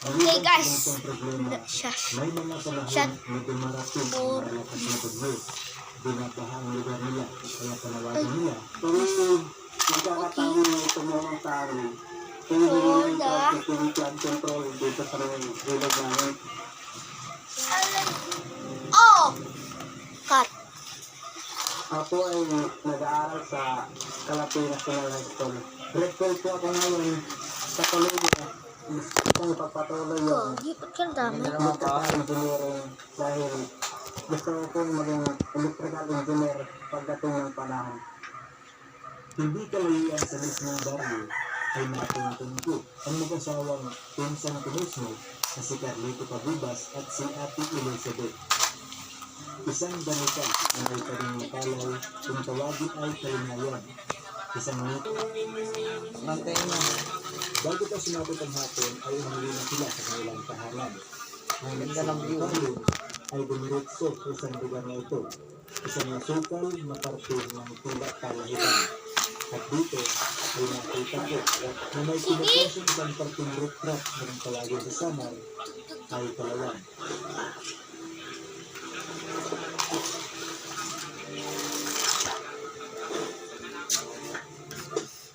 Okay guys. Shush. May mga panahon Shut. na dumarating ang malakas na bagyo. Binabaha ang lugar nila, kaya panawagan nila. Kung magkakataon na tumulong tao, kung hindi yung flood control dito sa ilog namin. Oh! Cut. Ako ay nag-aaral sa Calape National High School. Grade 12 po ako ngayon sa Colombia. Kung ipagpatuloy yun, Gipot ka dami. electrical engineering dahil gusto ko pong maging electrical engineer pagdating ng panahon. Hindi kalahian sa mismong baryo ay natungtun ko ang mag-asawang Pinsan Tunismo na si Carlito Pabibas at si Ate Elizabeth. Isang balikan na may parinipalay kung tawagin ay kalingayan. Isang nito. Mantayin mo. Bago pa sumabot ang hapon ay umuwi na sila sa kanilang tahanan. Ang nagsasabi ay dumiretso sa isang lugar na ito. Isang nasukal na parte ng tula palahitan. At dito ay nakita ko na may pinapasok isang parting rooftop ng tawagin sa Samar ay Palawan.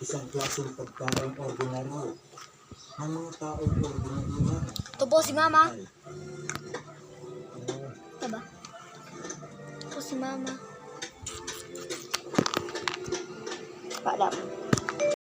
Isang klaseng pagkain ordinaryo. Ang mga taong ordinaryo na Ito po si Mama. Ito ba? Ito si Mama. Padam.